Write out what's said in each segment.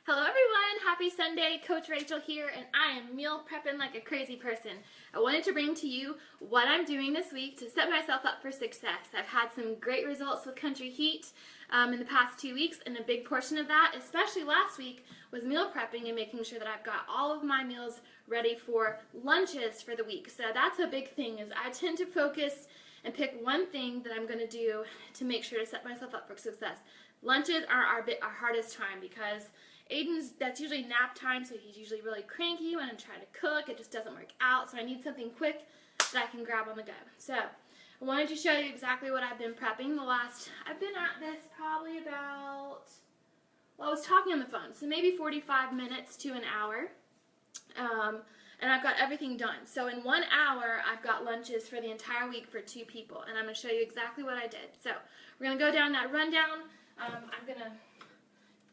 Hello everyone, happy Sunday, Coach Rachel here, and I am meal prepping like a crazy person. I wanted to bring to you what I'm doing this week to set myself up for success. I've had some great results with Country Heat in the past 2 weeks, and a big portion of that, especially last week, was meal prepping and making sure that I've got all of my meals ready for lunches for the week. So that's a big thing, is I tend to focus and pick one thing that I'm going to do to make sure to set myself up for success. Lunches are our hardest time because that's usually nap time, so he's usually really cranky when I'm trying to cook. It just doesn't work out, so I need something quick that I can grab on the go. So I wanted to show you exactly what I've been prepping. I've been at this probably about, well, I was talking on the phone, so maybe 45 minutes to an hour, and I've got everything done. So in 1 hour, I've got lunches for the entire week for 2 people, and I'm going to show you exactly what I did. So we're going to go down that rundown. I'm going to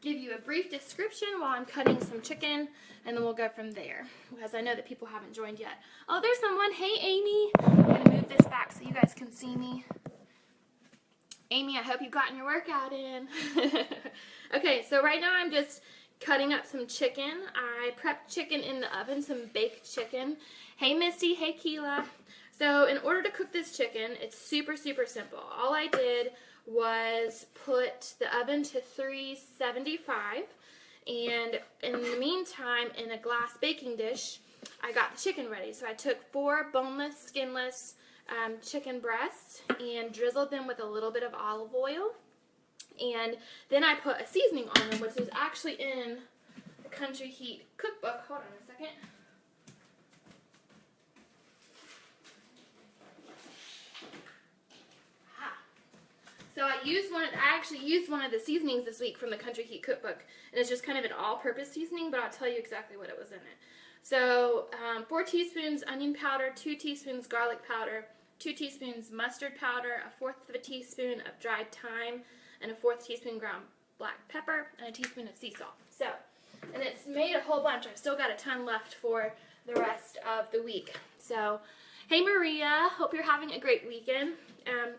give you a brief description while I'm cutting some chicken, and then we'll go from there, because I know that people haven't joined yet. Oh, there's someone. Hey, Amy. I'm going to move this back so you guys can see me. Amy, I hope you've gotten your workout in. Okay, so right now I'm just cutting up some chicken. I prepped chicken in the oven, some baked chicken. Hey, Misty. Hey, Keela. So in order to cook this chicken, it's super, super simple. All I did was put the oven to 375, and in the meantime, in a glass baking dish, I got the chicken ready. So I took 4 boneless, skinless chicken breasts and drizzled them with a little bit of olive oil, and then I put a seasoning on them, which is actually in the Country Heat cookbook. Hold on a second. So I actually used one of the seasonings this week from the Country Heat cookbook, and it's just kind of an all-purpose seasoning, but I'll tell you exactly what it was in it. So 4 teaspoons onion powder, 2 teaspoons garlic powder, 2 teaspoons mustard powder, 1/4 of a teaspoon of dried thyme, and 1/4 teaspoon ground black pepper, and a teaspoon of sea salt. So, and it's made a whole bunch. I've still got a ton left for the rest of the week. So, hey Maria, hope you're having a great weekend.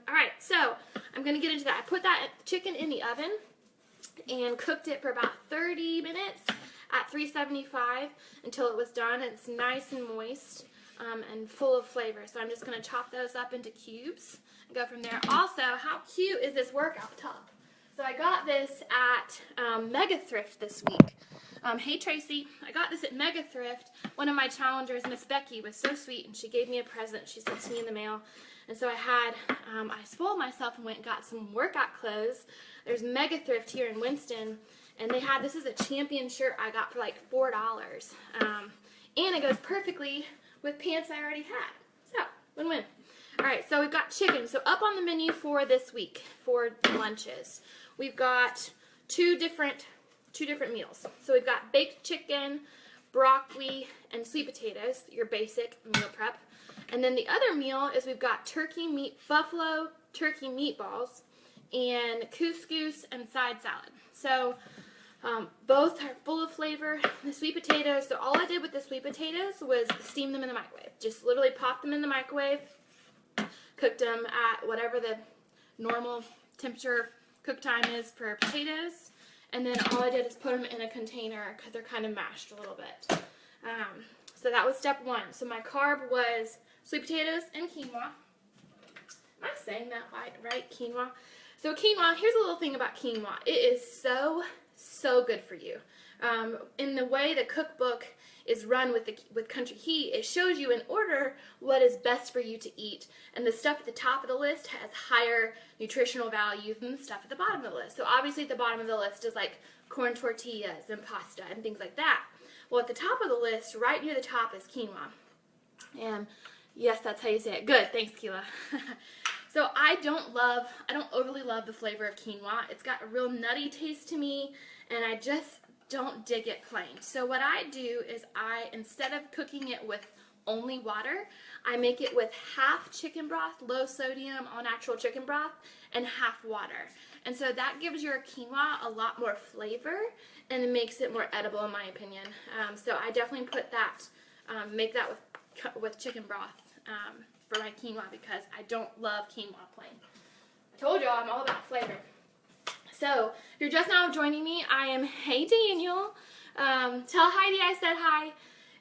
Alright, so I'm going to get into that. I put that chicken in the oven and cooked it for about 30 minutes at 375 until it was done. It's nice and moist and full of flavor. So I'm just going to chop those up into cubes and go from there. Also, how cute is this workout top? So I got this at Mega Thrift this week. Hey Tracy, I got this at Mega Thrift. One of my challengers, Miss Becky, was so sweet, and she gave me a present. She sent to me in the mail. And so I spoiled myself and went and got some workout clothes. There's Mega Thrift here in Winston, and this is a champion shirt I got for like $4. And it goes perfectly with pants I already had. So, win-win. Alright, so we've got chicken. So up on the menu for this week, for lunches, we've got two different meals. So we've got baked chicken, broccoli, and sweet potatoes, your basic meal prep. And then the other meal is we've got buffalo turkey meatballs, and couscous and side salad. So both are full of flavor. The sweet potatoes, so all I did with the sweet potatoes was steam them in the microwave. Just literally pop them in the microwave, cooked them at whatever the normal temperature cook time is for potatoes, and then all I did is put them in a container because they're kind of mashed a little bit. So that was step 1. So my carb was sweet potatoes and quinoa. Am I saying that right? Quinoa. So quinoa, here's a little thing about quinoa. It is so, so good for you. In the way the cookbook is run with Country Heat, it shows you in order what is best for you to eat, and the stuff at the top of the list has higher nutritional value than the stuff at the bottom of the list. So obviously at the bottom of the list is like corn tortillas and pasta and things like that. Well, at the top of the list, right near the top, is quinoa. And yes, that's how you say it. Good, thanks, Keela. So I don't overly love the flavor of quinoa. It's got a real nutty taste to me, and I just don't dig it plain. So what I do is instead of cooking it with only water, I make it with half chicken broth, low sodium, all natural chicken broth, and half water. And so that gives your quinoa a lot more flavor, and it makes it more edible in my opinion. So I definitely put that, make that with chicken broth for my quinoa, because I don't love quinoa plain. I told y'all I'm all about flavor. So, if you're just now joining me, I am Hey Daniel. Tell Heidi I said hi.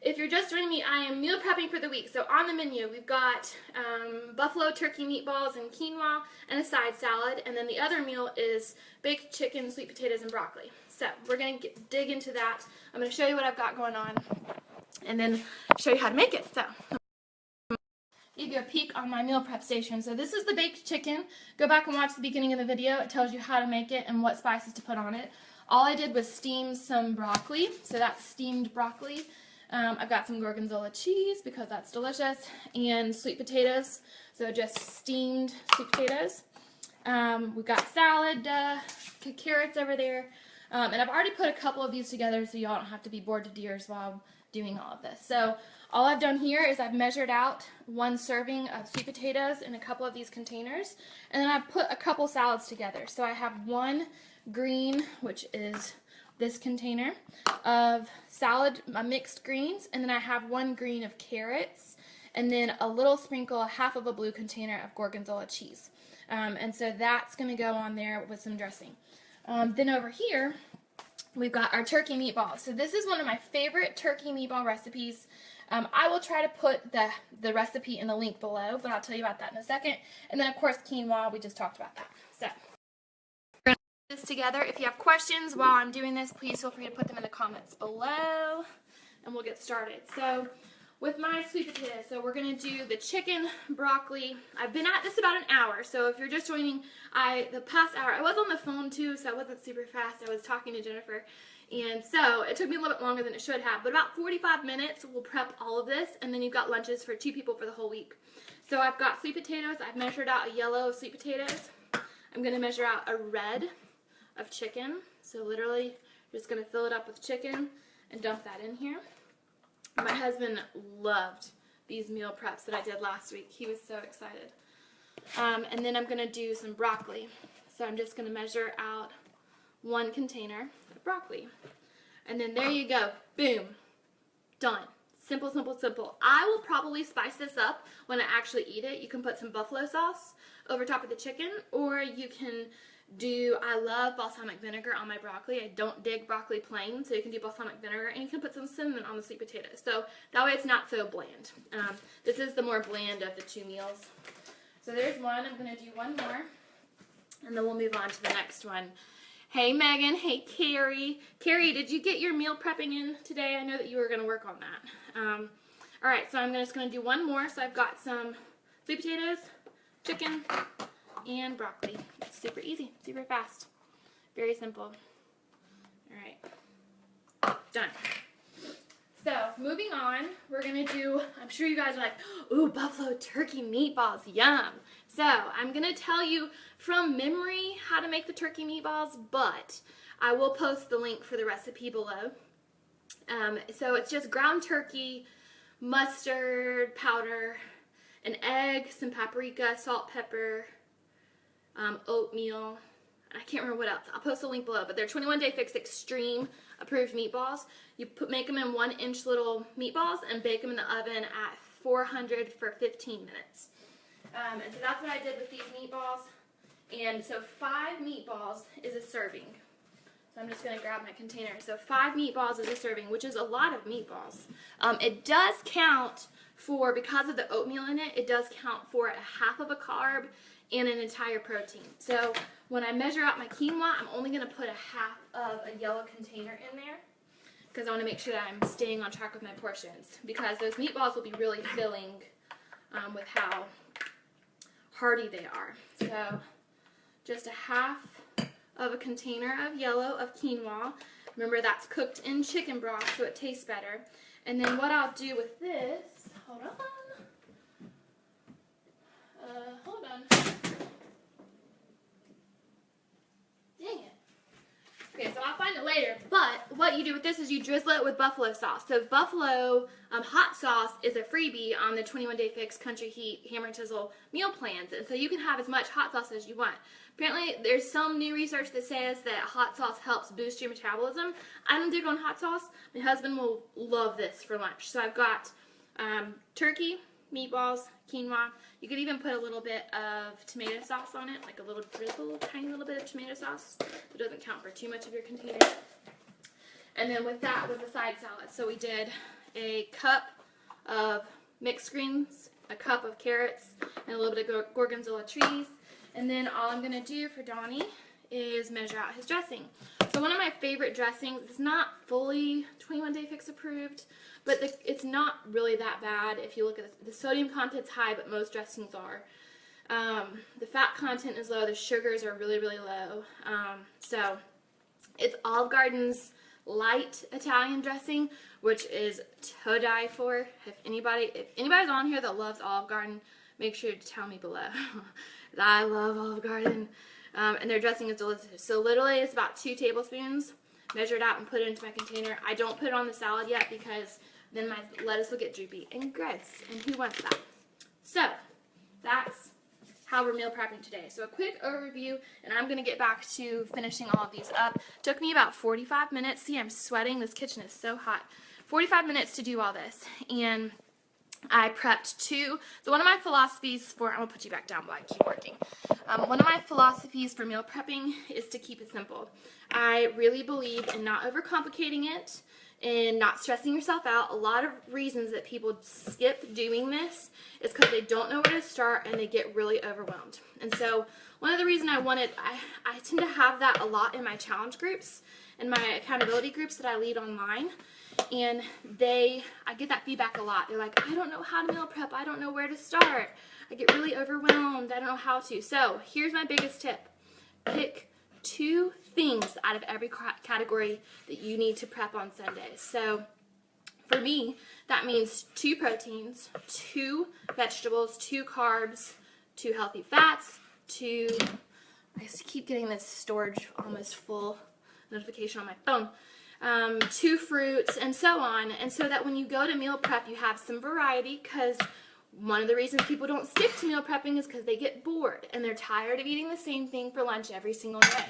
If you're just joining me, I am meal prepping for the week. So on the menu, we've got buffalo turkey meatballs and quinoa and a side salad. And then the other meal is baked chicken, sweet potatoes, and broccoli. So we're going to dig into that. I'm going to show you what I've got going on and then show you how to make it. So give you a peek on my meal prep station. So this is the baked chicken. Go back and watch the beginning of the video. It tells you how to make it and what spices to put on it. All I did was steam some broccoli. So that's steamed broccoli. I've got some gorgonzola cheese because that's delicious, and sweet potatoes, so just steamed sweet potatoes. We've got salad, carrots over there, and I've already put a couple of these together so y'all don't have to be bored to tears while I'm doing all of this. So all I've done here is I've measured out 1 serving of sweet potatoes in a couple of these containers, and then I've put a couple salads together. So I have 1 green, which is this container of salad, mixed greens, and then I have 1 green of carrots, and then a little sprinkle, half of a blue container of gorgonzola cheese. And so that's going to go on there with some dressing. Then over here, we've got our turkey meatballs. So this is one of my favorite turkey meatball recipes. I will try to put the recipe in the link below, but I'll tell you about that in a second. And then, of course, quinoa, we just talked about that. So this together. If you have questions while I'm doing this, please feel free to put them in the comments below and we'll get started. So with my sweet potatoes, so we're going to do the chicken, broccoli. I've been at this about an hour, so if you're just joining, the past hour, I was on the phone too, so I wasn't super fast. I was talking to Jennifer, and so it took me a little bit longer than it should have, but about 45 minutes we'll prep all of this, and then you've got lunches for 2 people for the whole week. So I've got sweet potatoes. I've measured out a yellow of sweet potatoes. I'm going to measure out a red of chicken. So literally just going to fill it up with chicken and dump that in here. My husband loved these meal preps that I did last week. He was so excited. And then I'm going to do some broccoli. So I'm just going to measure out 1 container of broccoli. And then there you go. Boom. Done. Simple, simple, simple. I will probably spice this up when I actually eat it. You can put some buffalo sauce over top of the chicken, or you can I love balsamic vinegar on my broccoli. I don't dig broccoli plain, so you can do balsamic vinegar, and you can put some cinnamon on the sweet potatoes. So that way it's not so bland. This is the more bland of the 2 meals. So there's 1. I'm going to do 1 more, and then we'll move on to the next one. Hey Megan, hey Carrie. Carrie, did you get your meal prepping in today? I know that you were going to work on that. Alright, so I'm just going to do 1 more. So I've got some sweet potatoes, chicken, and broccoli. It's super easy, super fast, very simple. Alright, done. So moving on, we're going to do, I'm sure you guys are like, ooh, buffalo turkey meatballs, yum. So I'm going to tell you from memory how to make the turkey meatballs, but I will post the link for the recipe below. So it's just ground turkey, mustard powder, an egg, some paprika, salt, pepper, oatmeal, I can't remember what else. I'll post a link below, but they're 21 Day Fix Extreme approved meatballs. You make them in 1-inch little meatballs and bake them in the oven at 400 for 15 minutes. And so that's what I did with these meatballs. And so 5 meatballs is a serving. So I'm just going to grab my container. So 5 meatballs is a serving, which is a lot of meatballs. It does count for, because of the oatmeal in it, it does count for a half of a carb and an entire protein. So when I measure out my quinoa, I'm only going to put a half of a yellow container in there because I want to make sure that I'm staying on track with my portions, because those meatballs will be really filling with how hearty they are. So just a half of a container of yellow of quinoa. Remember, that's cooked in chicken broth, so it tastes better. And then what I'll do with this, hold on. Dang it. Okay, so I'll find it later. But what you do with this is you drizzle it with buffalo sauce. So buffalo hot sauce is a freebie on the 21 Day Fix Country Heat Hammer and Chisel meal plans. And so you can have as much hot sauce as you want. Apparently, there's some new research that says that hot sauce helps boost your metabolism. I don't dig on hot sauce. My husband will love this for lunch. So I've got turkey, meatballs, quinoa. You could even put a little bit of tomato sauce on it, like a little drizzle, tiny little bit of tomato sauce. It doesn't count for too much of your container. And then with that was a side salad. So we did a cup of mixed greens, a cup of carrots, and a little bit of gorgonzola trees. And then all I'm going to do for Donnie is measure out his dressing. So one of my favorite dressings, it's not fully 21 Day Fix approved, but it's not really that bad. If you look at the sodium content's high, but most dressings are. The fat content is low, the sugars are really, really low. So it's Olive Garden's light Italian dressing, which is to die for. If anybody's on here that loves Olive Garden, make sure to tell me below. I love Olive Garden, and their dressing is delicious. So literally it's about 2 tablespoons. Measure it out and put it into my container. I don't put it on the salad yet because then my lettuce will get droopy and gross, and who wants that? So that's how we're meal prepping today. So a quick overview, and I'm going to get back to finishing all of these up. Took me about 45 minutes. See, I'm sweating. This kitchen is so hot. 45 minutes to do all this, and I prepped 2. So one of my philosophies for, I'm going to put you back down while I keep working. One of my philosophies for meal prepping is to keep it simple. I really believe in not overcomplicating it and not stressing yourself out. A lot of reasons that people skip doing this is because they don't know where to start and they get really overwhelmed. And so one of the reasons I tend to have that a lot in my challenge groups and my accountability groups that I lead online. And I get that feedback a lot. They're like, I don't know how to meal prep. I don't know where to start. I get really overwhelmed. I don't know how to. So here's my biggest tip. Pick 2 things out of every category that you need to prep on Sundays. So for me, that means 2 proteins, 2 vegetables, 2 carbs, 2 healthy fats, I just keep getting this storage almost full notification on my phone. 2 fruits, and so on, and so that when you go to meal prep, you have some variety, because one of the reasons people don't stick to meal prepping is because they get bored, and they're tired of eating the same thing for lunch every single day.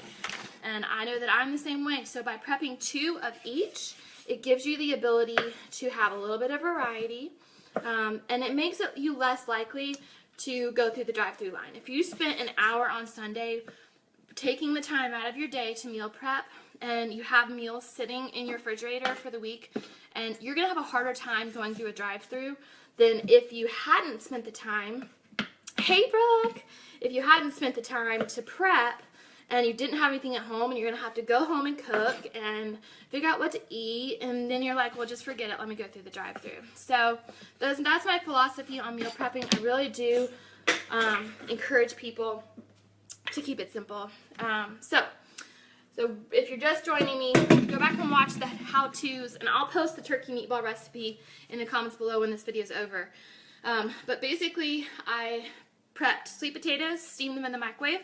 And I know that I'm the same way, so by prepping 2 of each, it gives you the ability to have a little bit of variety, and it makes you less likely to go through the drive-through line. If you spent an hour on Sunday taking the time out of your day to meal prep, and you have meals sitting in your refrigerator for the week, and you're going to have a harder time going through a drive-through than if you hadn't spent the time, hey Brooke, if you hadn't spent the time to prep and you didn't have anything at home, and you're going to have to go home and cook and figure out what to eat, and then you're like, well, just forget it, let me go through the drive-through. So that's my philosophy on meal prepping. I really do encourage people to keep it simple. So if you're just joining me, go back and watch the how-tos, and I'll post the turkey meatball recipe in the comments below when this video is over. But basically, I prepped sweet potatoes, steamed them in the microwave.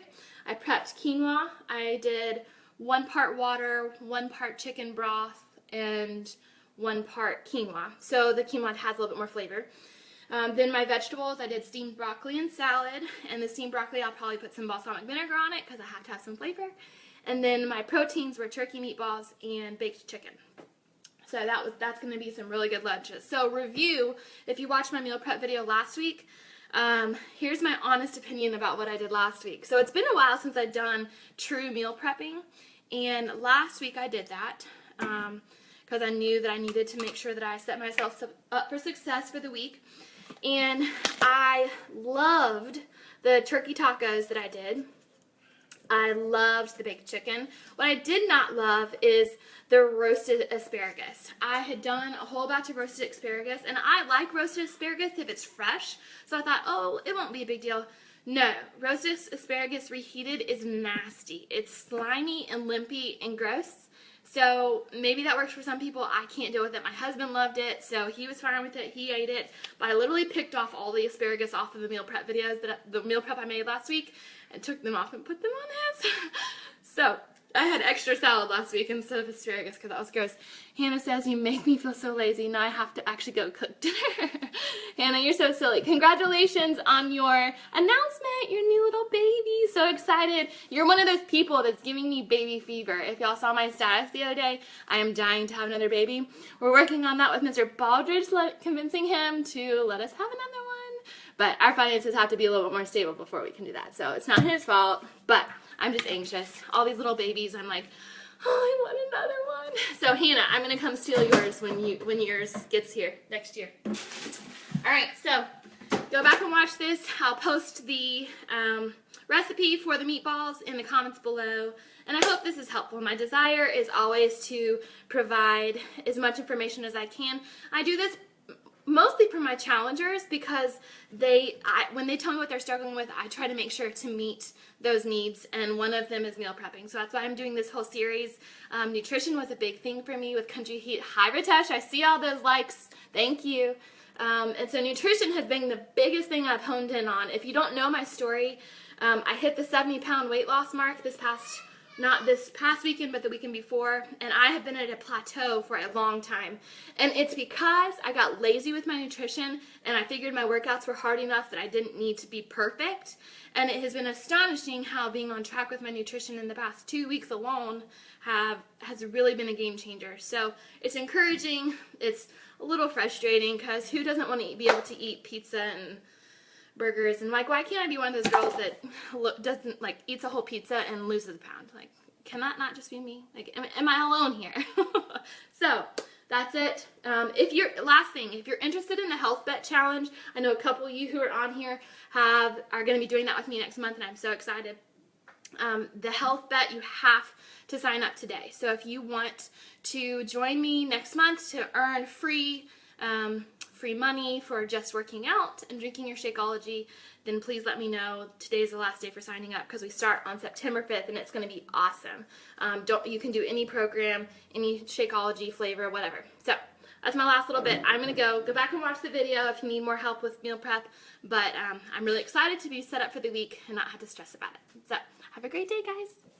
I prepped quinoa. I did 1 part water, 1 part chicken broth, and 1 part quinoa. So the quinoa has a little bit more flavor. Then my vegetables, I did steamed broccoli and salad, and the steamed broccoli I'll probably put some balsamic vinegar on it because I have to have some flavor. And then my proteins were turkey meatballs and baked chicken. So that's going to be some really good lunches. So review, if you watched my meal prep video last week, here's my honest opinion about what I did last week. So it's been a while since I've done true meal prepping, and last week I did that because I knew that I needed to make sure that I set myself up for success for the week. And I loved the turkey tacos that I did. I loved the baked chicken. What I did not love is the roasted asparagus. I had done a whole batch of roasted asparagus, and I like roasted asparagus if it's fresh, so I thought, oh, it won't be a big deal. No, roasted asparagus reheated is nasty. It's slimy and limpy and gross. So maybe that works for some people. I can't deal with it. My husband loved it, so he was fine with it. He ate it. But I literally picked off all the asparagus off of the meal prep videos, the meal prep I made last week, and took them off and put them on his. So I had extra salad last week instead of asparagus because that was gross. Hannah says, you make me feel so lazy. Now I have to actually go cook dinner. Hannah, you're so silly. Congratulations on your announcement, your new little baby. So excited. You're one of those people that's giving me baby fever. If y'all saw my status the other day, I am dying to have another baby. We're working on that with Mr. Baldridge, convincing him to let us have another one. But our finances have to be a little bit more stable before we can do that. So it's not his fault, but I'm just anxious. All these little babies, I'm like, oh, I want another one. So Hannah, I'm gonna come steal yours when yours gets here next year. All right, so go back and watch this. I'll post the recipe for the meatballs in the comments below. And I hope this is helpful. My desire is always to provide as much information as I can. I do this mostly for my challengers because when they tell me what they're struggling with, I try to make sure to meet those needs, and one of them is meal prepping. So that's why I'm doing this whole series. Nutrition was a big thing for me with Country Heat. Hi, Ritesh, I see all those likes. Thank you. And so nutrition has been the biggest thing I've honed in on. If you don't know my story, I hit the 70-pound weight loss mark not this past weekend, but the weekend before, and I have been at a plateau for a long time. And it's because I got lazy with my nutrition, and I figured my workouts were hard enough that I didn't need to be perfect. And it has been astonishing how being on track with my nutrition in the past 2 weeks alone has really been a game changer. So it's encouraging. It's a little frustrating because who doesn't want to be able to eat pizza and burgers, and like, why can't I be one of those girls that eats a whole pizza and loses a pound? Like, can that not just be me? Like, am I alone here? So that's it. If you're interested in the health bet challenge, I know a couple of you who are on here are going to be doing that with me next month, and I'm so excited. The health bet, you have to sign up today. So if you want to join me next month to earn free money for just working out and drinking your Shakeology, then please let me know. Today's the last day for signing up because we start on September 5th and it's going to be awesome. You can do any program, any Shakeology flavor, whatever. So that's my last little bit. I'm going to go back and watch the video if you need more help with meal prep, but I'm really excited to be set up for the week and not have to stress about it. So have a great day, guys.